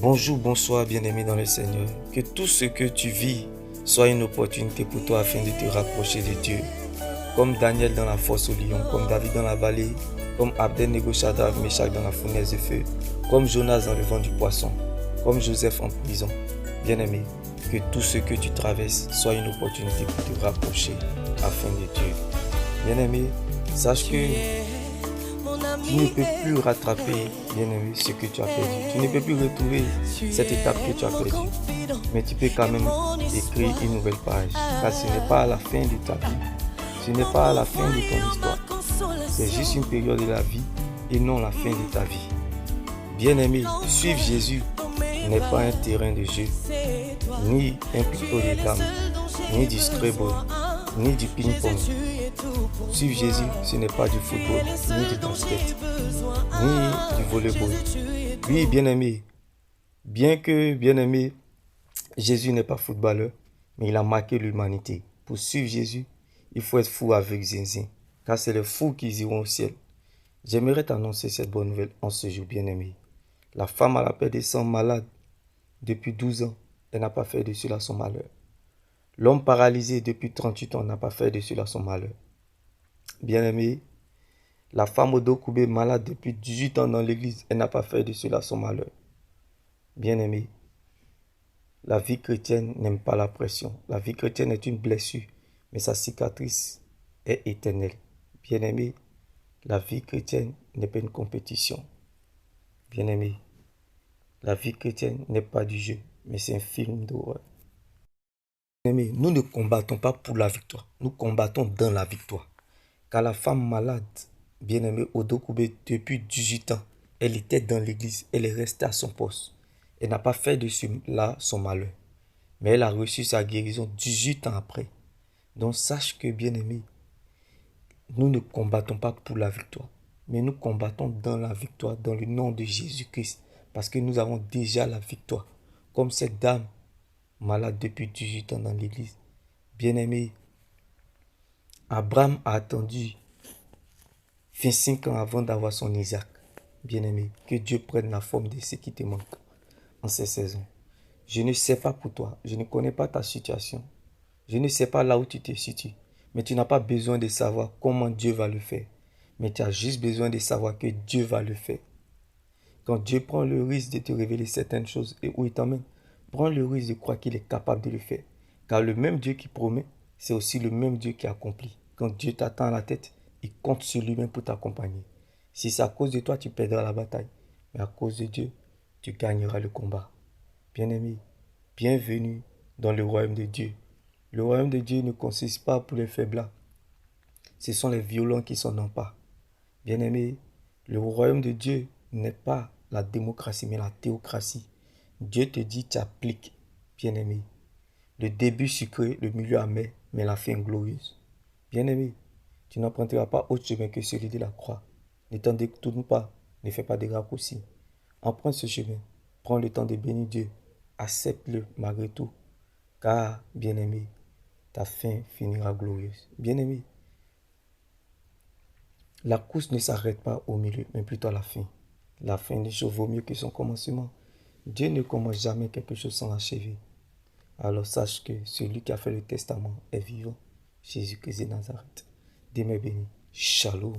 Bonjour, bonsoir, bien-aimé dans le Seigneur. Que tout ce que tu vis soit une opportunité pour toi afin de te rapprocher de Dieu. Comme Daniel dans la fosse au lion, comme David dans la vallée, comme Abednego, Shadrach, Meshach dans la fournaise de feu, comme Jonas dans le vent du poisson, comme Joseph en prison. Bien-aimé, que tout ce que tu traverses soit une opportunité pour te rapprocher afin de Dieu. Bien-aimé, sache que tu ne peux plus rattraper, bien-aimé, ce que tu as perdu. Tu ne peux plus retrouver cette étape que tu as perdue. Mais tu peux quand même écrire une nouvelle page. Car ce n'est pas à la fin de ta vie. Ce n'est pas à la fin de ton histoire. C'est juste une période de la vie et non la fin de ta vie. Bien-aimé, suivre Jésus n'est pas un terrain de jeu, ni un plateau de dames, ni du scrabble, ni du ping-pong. Suivre Jésus, ce n'est pas du football, ni du basket, ni du volleyball. Oui, bien-aimé, bien-aimé, Jésus n'est pas footballeur, mais il a marqué l'humanité. Pour suivre Jésus, il faut être fou avec zinzin, car c'est les fous qui iront au ciel. J'aimerais t'annoncer cette bonne nouvelle en ce jour, bien-aimé. La femme à la paix des sangs malade depuis 12 ans, elle n'a pas fait de cela son malheur. L'homme paralysé depuis 38 ans n'a pas fait de cela son malheur. Bien-aimé, la femme au dos courbé malade depuis 18 ans dans l'église, elle n'a pas fait de cela son malheur. Bien-aimé, la vie chrétienne n'aime pas la pression. La vie chrétienne est une blessure, mais sa cicatrice est éternelle. Bien-aimé, la vie chrétienne n'est pas une compétition. Bien-aimé, la vie chrétienne n'est pas du jeu, mais c'est un film d'horreur. Bien-aimé, nous ne combattons pas pour la victoire, nous combattons dans la victoire. Car la femme malade, bien-aimée, au dos courbé depuis 18 ans, elle était dans l'église, elle est restée à son poste. Elle n'a pas fait de cela son malheur. Mais elle a reçu sa guérison 18 ans après. Donc sache que, bien-aimé, nous ne combattons pas pour la victoire, mais nous combattons dans la victoire, dans le nom de Jésus-Christ. Parce que nous avons déjà la victoire. Comme cette dame malade depuis 18 ans dans l'église. Bien-aimé, Abraham a attendu 25 ans avant d'avoir son Isaac. Bien-aimé, que Dieu prenne la forme de ce qui te manque en ces saisons. Je ne sais pas pour toi, je ne connais pas ta situation. Je ne sais pas là où tu te situes. Mais tu n'as pas besoin de savoir comment Dieu va le faire. Mais tu as juste besoin de savoir que Dieu va le faire. Quand Dieu prend le risque de te révéler certaines choses et où il t'emmène, prends le risque de croire qu'il est capable de le faire. Car le même Dieu qui promet, c'est aussi le même Dieu qui accomplit. Quand Dieu t'attend à la tête, il compte sur lui-même pour t'accompagner. Si c'est à cause de toi, tu perdras la bataille. Mais à cause de Dieu, tu gagneras le combat. Bien-aimé, bienvenue dans le royaume de Dieu. Le royaume de Dieu ne consiste pas pour les faibles. Ce sont les violents qui s'en emparent. Bien-aimé, le royaume de Dieu n'est pas la démocratie, mais la théocratie. Dieu te dit, tu appliques, bien-aimé. Le début sucré, le milieu amer, mais la fin glorieuse. Bien-aimé, tu n'emprunteras pas autre chemin que celui de la croix. Ne t'en détourne pas, ne fais pas de raccourcis. Emprunte ce chemin, prends le temps de bénir Dieu, accepte-le malgré tout, car, bien-aimé, ta fin finira glorieuse. Bien-aimé, la course ne s'arrête pas au milieu, mais plutôt à la fin. La fin des choses vaut mieux que son commencement. Dieu ne commence jamais quelque chose sans l'achever. Alors sache que celui qui a fait le testament est vivant. Jésus-Christ de Nazareth. Demeure béni. Shalom.